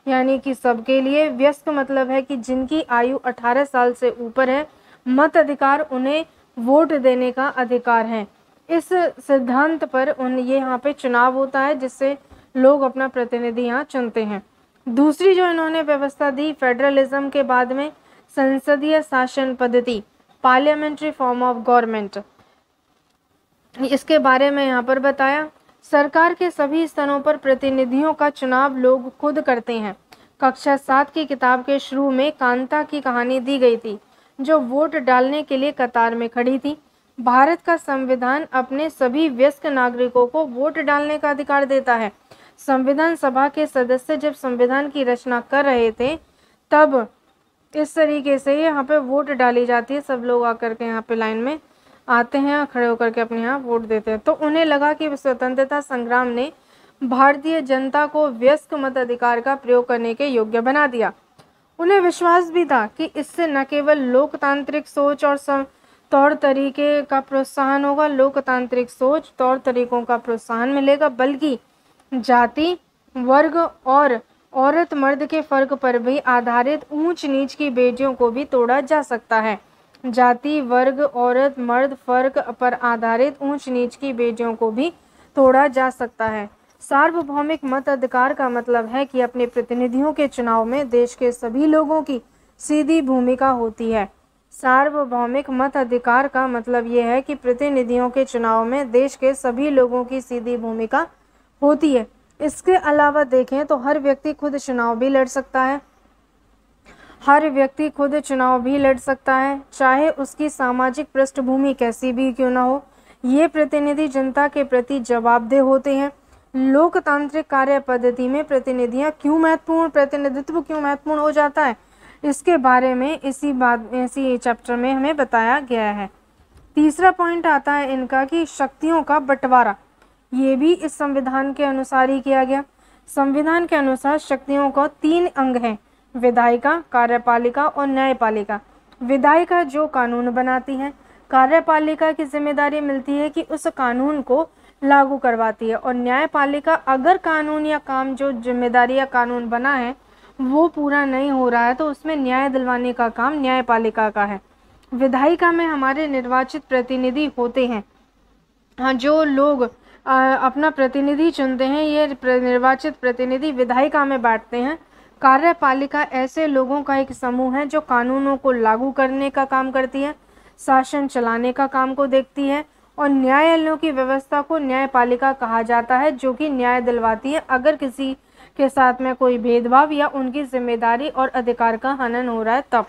यानी कि सबके लिए, वयस्क मतलब है कि जिनकी आयु 18 साल से ऊपर है, मत अधिकार उन्हें वोट देने का अधिकार है। इस सिद्धांत पर ये यहाँ पे चुनाव होता है जिससे लोग अपना प्रतिनिधि यहाँ चुनते हैं। दूसरी जो इन्होंने व्यवस्था दी फेडरलिज्म के बाद में, संसदीय शासन पद्धति, पार्लियामेंट्री फॉर्म ऑफ गवर्नमेंट, इसके बारे में यहाँ पर बताया। सरकार के सभी स्तरों पर प्रतिनिधियों का चुनाव लोग खुद करते हैं। कक्षा 7 की किताब के शुरू में कांता की कहानी दी गई थी जो वोट डालने के लिए कतार में खड़ी थी। भारत का संविधान अपने सभी वयस्क नागरिकों को वोट डालने का अधिकार देता है। संविधान सभा के सदस्य जब संविधान की रचना कर रहे थे तब इस तरीके से यहाँ पे वोट डाली जाती है, सब लोग आकर के यहाँ पे लाइन में आते हैं, खड़े होकर के अपने यहाँ वोट देते हैं। तो उन्हें लगा कि स्वतंत्रता संग्राम ने भारतीय जनता को वयस्क मताधिकार का प्रयोग करने के योग्य बना दिया। उन्हें विश्वास भी था कि इससे न केवल लोकतांत्रिक सोच और तौर तरीके का प्रोत्साहन होगा, लोकतांत्रिक सोच तौर तरीकों का प्रोत्साहन मिलेगा, बल्कि जाति, वर्ग और औरत मर्द के फर्क पर भी आधारित ऊंच नीच की बेड़ियों को भी तोड़ा जा सकता है। जाति, वर्ग, औरत मर्द फर्क पर आधारित ऊंच नीच की बेड़ियों को भी तोड़ा जा सकता है। सार्वभौमिक मत अधिकार का मतलब है कि अपने प्रतिनिधियों के चुनाव में देश के सभी लोगों की सीधी भूमिका होती है। सार्वभौमिक मत अधिकार का मतलब यह है कि प्रतिनिधियों के चुनाव में देश के सभी लोगों की सीधी भूमिका होती है। इसके अलावा देखें तो हर व्यक्ति खुद चुनाव भी लड़ सकता है। हर व्यक्ति खुद चुनाव भी लड़ सकता है, चाहे उसकी सामाजिक पृष्ठभूमि कैसी भी क्यों ना हो। ये प्रतिनिधि जनता के प्रति जवाबदेह होते हैं। लोकतांत्रिक कार्य पद्धति में प्रतिनिधित्व क्यों महत्वपूर्ण हो जाता है, इसके बारे में इसी चैप्टर में हमें बताया गया है। तीसरा पॉइंट आता है इनका कि शक्तियों का बंटवारा, ये भी इस संविधान के अनुसार ही किया गया। संविधान के अनुसार शक्तियों का 3 अंग हैं, विधायिका, कार्यपालिका और न्यायपालिका। विधायिका जो कानून बनाती है, कार्यपालिका की जिम्मेदारी मिलती है कि उस कानून को लागू करवाती है, और न्यायपालिका अगर कानून या काम जो जिम्मेदारी या कानून बना है वो पूरा नहीं हो रहा है तो उसमें न्याय दिलवाने का काम न्यायपालिका का है। विधायिका में हमारे निर्वाचित प्रतिनिधि होते हैं। हाँ, जो लोग अपना प्रतिनिधि चुनते हैं, ये निर्वाचित प्रतिनिधि विधायिका में बैठते हैं। कार्यपालिका ऐसे लोगों का एक समूह है जो कानूनों को लागू करने का काम करती है, शासन चलाने का काम को देखती है, और न्यायालयों की व्यवस्था को न्यायपालिका कहा जाता है, जो कि न्याय दिलवाती है अगर किसी के साथ में कोई भेदभाव या उनकी जिम्मेदारी और अधिकार का हनन हो रहा है तब।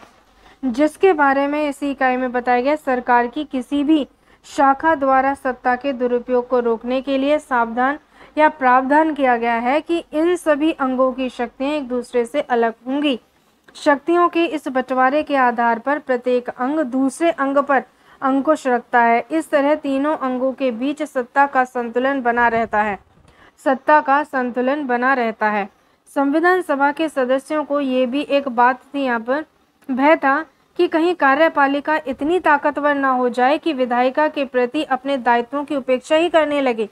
जिसके बारे में इसी इकाई में बताया गया, सरकार की किसी भी शाखा द्वारा सत्ता के दुरुपयोग को रोकने के लिए सावधान या प्रावधान किया गया है कि इन सभी अंगों की शक्तियां एक दूसरे से अलग होंगी। शक्तियों के इस बंटवारे के आधार पर प्रत्येक अंग दूसरे अंग पर अंकुश रखता है। इस तरह तीनों अंगों के बीच सत्ता का संतुलन बना रहता है। संविधान सभा के सदस्यों को ये भी एक बात थी यहाँ पर भय था कि कहीं कार्यपालिका इतनी ताकतवर ना हो जाए कि विधायिका के प्रति अपने दायित्वों की उपेक्षा ही करने लगे।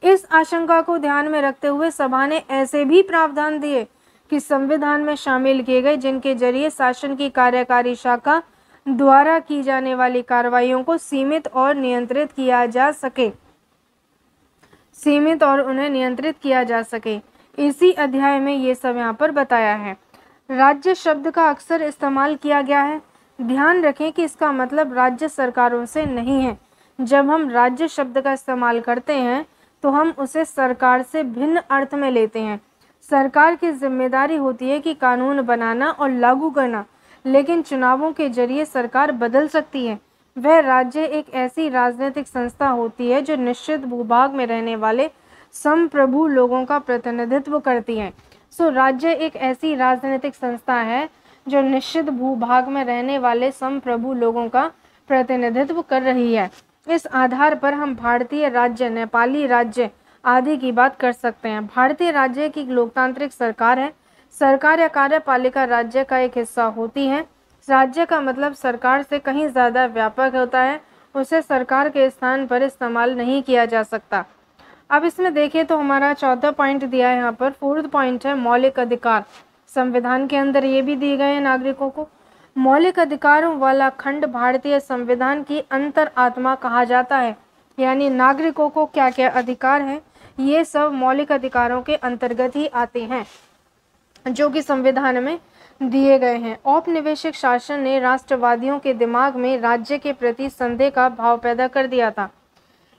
इस आशंका को ध्यान में रखते हुए सभा ने ऐसे भी प्रावधान दिए कि संविधान में शामिल किए गए जिनके जरिए शासन की कार्यकारी शाखा द्वारा की जाने वाली कार्रवाइयों को सीमित और उन्हें नियंत्रित किया जा सके। इसी अध्याय में ये सब यहाँ पर बताया है। राज्य शब्द का अक्सर इस्तेमाल किया गया है। ध्यान रखें कि इसका मतलब राज्य सरकारों से नहीं है। जब हम राज्य शब्द का इस्तेमाल करते हैं तो हम उसे सरकार से भिन्न अर्थ में लेते हैं। सरकार की जिम्मेदारी होती है कि कानून बनाना और लागू करना, लेकिन चुनावों के जरिए सरकार बदल सकती है। वह राज्य एक ऐसी राजनीतिक संस्था होती है जो निश्चित भूभाग में रहने वाले संप्रभु लोगों का प्रतिनिधित्व करती है। राज्य एक ऐसी राजनीतिक संस्था है जो निश्चित भूभाग में रहने वाले संप्रभु लोगों का प्रतिनिधित्व कर रही है। इस आधार पर हम भारतीय राज्य, नेपाली राज्य आदि की बात कर सकते हैं। भारतीय राज्य की लोकतांत्रिक सरकार है। सरकार या कार्यपालिका राज्य का एक हिस्सा होती है। राज्य का मतलब सरकार से कहीं ज़्यादा व्यापक होता है। उसे सरकार के स्थान पर इस्तेमाल नहीं किया जा सकता। अब इसमें देखें तो हमारा चौथा पॉइंट दिया है यहाँ पर। 4th पॉइंट है मौलिक अधिकार। संविधान के अंदर ये भी दिए गए हैं नागरिकों को। मौलिक अधिकारों वाला खंड भारतीय संविधान की अंतर आत्मा कहा जाता है। यानी नागरिकों को क्या क्या अधिकार हैं, ये सब मौलिक अधिकारों के अंतर्गत ही आते हैं जो कि संविधान में दिए गए हैं। औपनिवेशिक शासन ने राष्ट्रवादियों के दिमाग में राज्य के प्रति संदेह का भाव पैदा कर दिया था।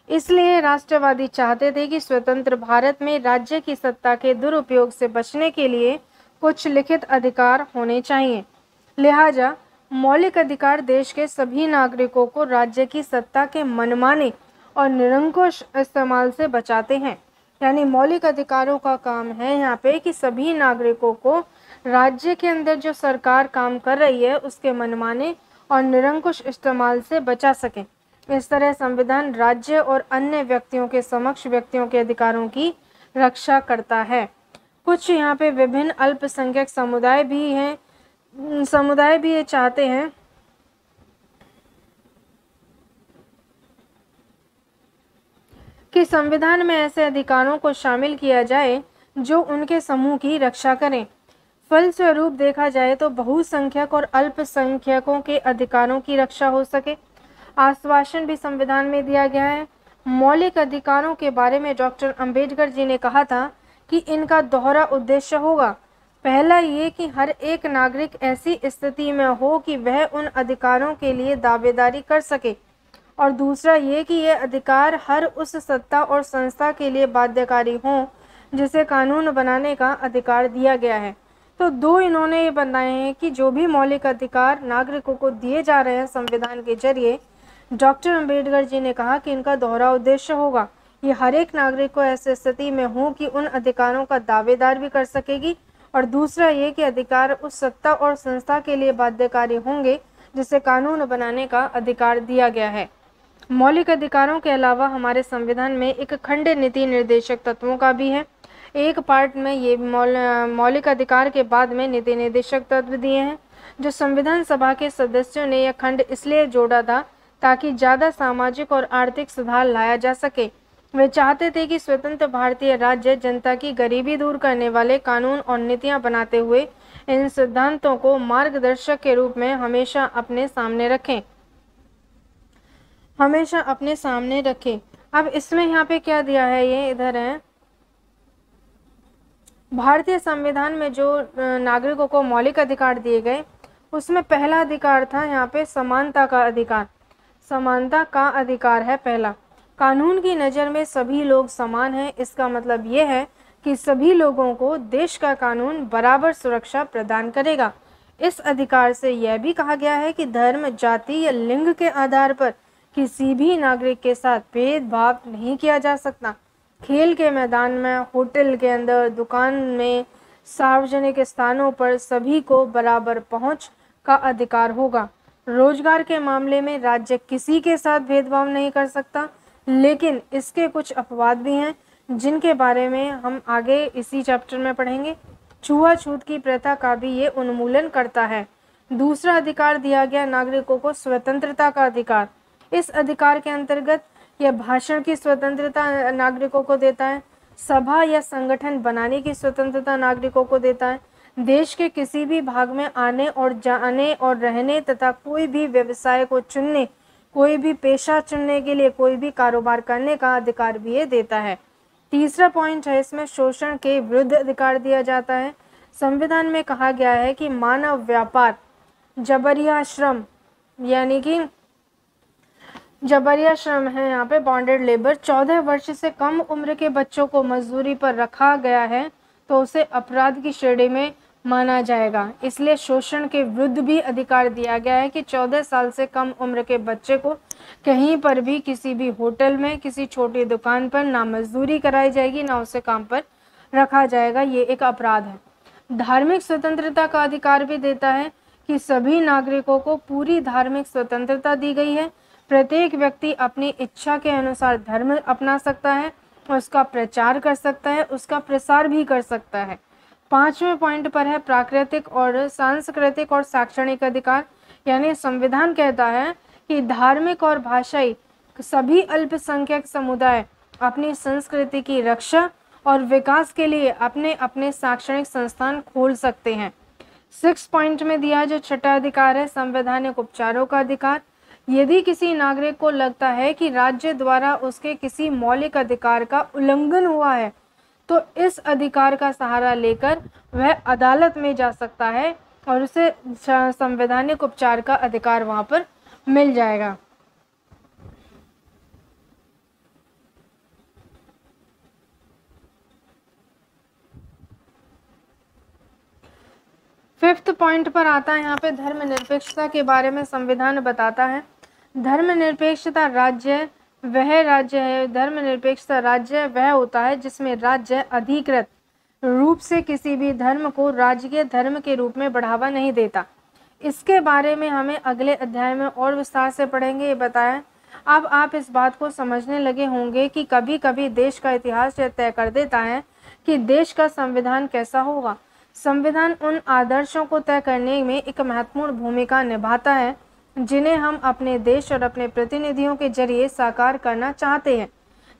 इसलिए राष्ट्रवादी चाहते थे कि स्वतंत्र भारत में राज्य की सत्ता के दुरुपयोग से बचने के लिए कुछ लिखित अधिकार होने चाहिए। लिहाजा मौलिक अधिकार देश के सभी नागरिकों को राज्य की सत्ता के मनमाने और निरंकुश इस्तेमाल से बचाते हैं। यानी मौलिक अधिकारों का काम है यहाँ पे कि सभी नागरिकों को राज्य के अंदर जो सरकार काम कर रही है उसके मनमाने और निरंकुश इस्तेमाल से बचा सके। इस तरह संविधान राज्य और अन्य व्यक्तियों के समक्ष व्यक्तियों के अधिकारों की रक्षा करता है। कुछ यहाँ पे विभिन्न अल्पसंख्यक समुदाय भी ये चाहते हैं कि संविधान में ऐसे अधिकारों को शामिल किया जाए जो उनके समूह की रक्षा करें। फलस्वरूप देखा जाए तो बहुसंख्यक और अल्पसंख्यकों के अधिकारों की रक्षा हो सके। आश्वासन भी संविधान में दिया गया है। मौलिक अधिकारों के बारे में डॉक्टर अंबेडकर जी ने कहा था कि इनका दोहरा उद्देश्य होगा। पहला ये कि हर एक नागरिक ऐसी स्थिति में हो कि वह उन अधिकारों के लिए दावेदारी कर सके, और दूसरा ये कि ये अधिकार हर उस सत्ता और संस्था के लिए बाध्यकारी हों जिसे कानून बनाने का अधिकार दिया गया है। तो दो इन्होंने ये बनाए हैं कि जो भी मौलिक अधिकार नागरिकों को दिए जा रहे हैं संविधान के जरिए, डॉक्टर अंबेडकर जी ने कहा कि इनका दोहरा उद्देश्य होगा। ये हर एक नागरिक को ऐसी स्थिति में हो कि उन अधिकारों का दावेदार भी कर सकेगी, और दूसरा ये कि अधिकार उस सत्ता और संस्था के लिए बाध्यकारी होंगे जिसे कानून बनाने का अधिकार दिया गया है। मौलिक अधिकारों के अलावा हमारे संविधान में एक खंड नीति निर्देशक तत्वों का भी है। एक पार्ट में ये मौलिक अधिकार के बाद में नीति निर्देशक तत्व दिए हैं, जो संविधान सभा के सदस्यों ने यह खंड इसलिए जोड़ा था ताकि ज़्यादा सामाजिक और आर्थिक सुधार लाया जा सके। वे चाहते थे कि स्वतंत्र भारतीय राज्य जनता की गरीबी दूर करने वाले कानून और नीतियां बनाते हुए इन सिद्धांतों को मार्गदर्शक के रूप में हमेशा अपने सामने रखें। अब इसमें यहाँ पे क्या दिया है, ये इधर है। भारतीय संविधान में जो नागरिकों को मौलिक अधिकार दिए गए, उसमें पहला अधिकार था यहाँ पे समानता का अधिकार। समानता का अधिकार है पहला। कानून की नज़र में सभी लोग समान हैं। इसका मतलब ये है कि सभी लोगों को देश का कानून बराबर सुरक्षा प्रदान करेगा। इस अधिकार से यह भी कहा गया है कि धर्म, जाति या लिंग के आधार पर किसी भी नागरिक के साथ भेदभाव नहीं किया जा सकता। खेल के मैदान में, होटल के अंदर, दुकान में, सार्वजनिक स्थानों पर सभी को बराबर पहुंच का अधिकार होगा। रोजगार के मामले में राज्य किसी के साथ भेदभाव नहीं कर सकता, लेकिन इसके कुछ अपवाद भी हैं जिनके बारे में हम आगे इसी चैप्टर में पढ़ेंगे। छुआछूत की प्रथा का भी ये उन्मूलन करता है। दूसरा अधिकार दिया गया नागरिकों को स्वतंत्रता का अधिकार। इस अधिकार के अंतर्गत यह भाषण की स्वतंत्रता नागरिकों को देता है, सभा या संगठन बनाने की स्वतंत्रता नागरिकों को देता है, देश के किसी भी भाग में आने और जाने और रहने तथा कोई भी व्यवसाय को चुनने, कोई भी पेशा चुनने के लिए, कोई भी कारोबार करने का अधिकार भी ये देता है। तीसरा पॉइंट है, इसमें शोषण के विरुद्ध अधिकार दिया जाता है। संविधान में कहा गया है कि मानव व्यापार, जबरिया श्रम, यानी कि जबरिया श्रम है यहाँ पे बॉन्डेड लेबर, 14 वर्ष से कम उम्र के बच्चों को मजदूरी पर रखा गया है तो उसे अपराध की श्रेणी में माना जाएगा। इसलिए शोषण के विरुद्ध भी अधिकार दिया गया है कि 14 साल से कम उम्र के बच्चे को कहीं पर भी, किसी भी होटल में, किसी छोटी दुकान पर ना मजदूरी कराई जाएगी, ना उसे काम पर रखा जाएगा। ये एक अपराध है। धार्मिक स्वतंत्रता का अधिकार भी देता है कि सभी नागरिकों को पूरी धार्मिक स्वतंत्रता दी गई है। प्रत्येक व्यक्ति अपनी इच्छा के अनुसार धर्म अपना सकता है, उसका प्रचार कर सकता है, उसका प्रसार भी कर सकता है। 5वें पॉइंट पर है प्राकृतिक और सांस्कृतिक और शैक्षणिक अधिकार। यानी संविधान कहता है कि धार्मिक और भाषाई सभी अल्पसंख्यक समुदाय अपनी संस्कृति की रक्षा और विकास के लिए अपने अपने शैक्षणिक संस्थान खोल सकते हैं। 6 पॉइंट में दिया जो छठा अधिकार है संवैधानिक उपचारों का अधिकार। यदि किसी नागरिक को लगता है कि राज्य द्वारा उसके किसी मौलिक अधिकार का उल्लंघन हुआ है तो इस अधिकार का सहारा लेकर वह अदालत में जा सकता है और उसे संवैधानिक उपचार का अधिकार वहां पर मिल जाएगा। फिफ्थ पॉइंट पर आता है यहाँ पे धर्मनिरपेक्षता के बारे में संविधान बताता है। धर्मनिरपेक्षता धर्मनिरपेक्षता राज्य वह होता है जिसमें राज्य अधिकृत रूप से किसी भी धर्म को राजकीय धर्म के रूप में बढ़ावा नहीं देता। इसके बारे में हमें अगले अध्याय में और विस्तार से पढ़ेंगे, ये बताया। अब आप इस बात को समझने लगे होंगे कि कभी कभी देश का इतिहास यह तय कर देता है कि देश का संविधान कैसा होगा। संविधान उन आदर्शों को तय करने में एक महत्वपूर्ण भूमिका निभाता है जिन्हें हम अपने देश और अपने प्रतिनिधियों के जरिए साकार करना चाहते हैं।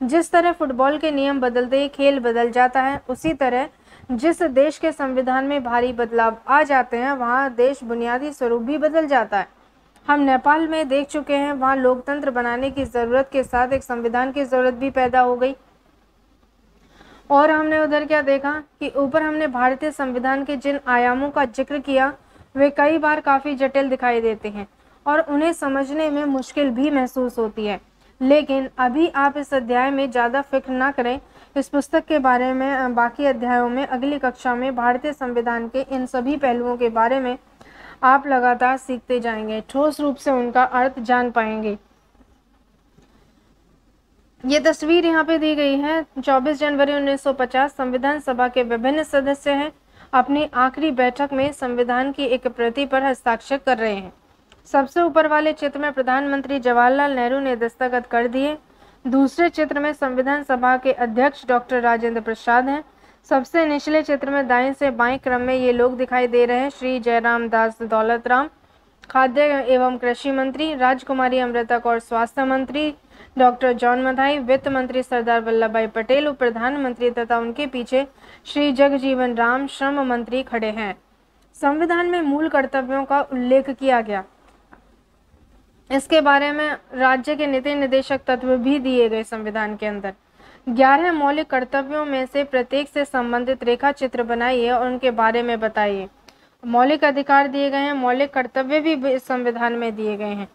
जिस तरह फुटबॉल के नियम बदलते ही खेल बदल जाता है, उसी तरह जिस देश के संविधान में भारी बदलाव आ जाते हैं, वहाँ देश बुनियादी स्वरूप भी बदल जाता है। हम नेपाल में देख चुके हैं, वहाँ लोकतंत्र बनाने की ज़रूरत के साथ एक संविधान की ज़रूरत भी पैदा हो गई। और हमने उधर क्या देखा कि ऊपर हमने भारतीय संविधान के जिन आयामों का जिक्र किया, वे कई बार काफ़ी जटिल दिखाई देते हैं और उन्हें समझने में मुश्किल भी महसूस होती है। लेकिन अभी आप इस अध्याय में ज़्यादा फिक्र ना करें। इस पुस्तक के बारे में बाकी अध्यायों में अगली कक्षा में भारतीय संविधान के इन सभी पहलुओं के बारे में आप लगातार सीखते जाएंगे, ठोस रूप से उनका अर्थ जान पाएंगे। ये तस्वीर यहाँ पे दी गई है। 24 जनवरी 1950 संविधान सभा के विभिन्न सदस्य हैं अपनी आखिरी बैठक में संविधान की एक प्रति पर हस्ताक्षर कर रहे हैं। सबसे ऊपर वाले चित्र में प्रधानमंत्री जवाहरलाल नेहरू ने दस्तखत कर दिए। दूसरे चित्र में संविधान सभा के अध्यक्ष डॉक्टर राजेंद्र प्रसाद हैं। सबसे निचले चित्र में दाएं से बाएं क्रम में ये लोग दिखाई दे रहे हैं। श्री जयराम दास दौलतराम खाद्य एवं कृषि मंत्री, राजकुमारी अमृता कौर स्वास्थ्य मंत्री, डॉक्टर जॉन मथाई वित्त मंत्री, सरदार वल्लभ भाई पटेल उप प्रधानमंत्री तथा उनके पीछे श्री जगजीवन राम श्रम मंत्री खड़े हैं। संविधान में मूल कर्तव्यों का उल्लेख किया गया। इसके बारे में राज्य के नीति निर्देशक तत्व भी दिए गए। संविधान के अंदर 11 मौलिक कर्तव्यों में से प्रत्येक से संबंधित रेखा चित्र बनाइए और उनके बारे में बताइए। मौलिक अधिकार दिए गए हैं, मौलिक कर्तव्य भी इस संविधान में दिए गए हैं।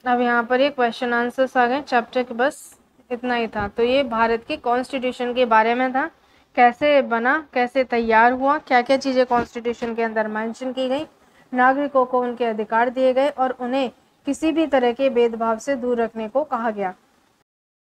अब यहाँ पर ये क्वेश्चन आंसर्स आ गए चैप्टर के, बस इतना ही था। तो ये भारत के कॉन्स्टिट्यूशन के बारे में था, कैसे बना, कैसे तैयार हुआ, क्या क्या चीज़ें कॉन्स्टिट्यूशन के अंदर मेंशन की गई, नागरिकों को उनके अधिकार दिए गए और उन्हें किसी भी तरह के भेदभाव से दूर रखने को कहा गया।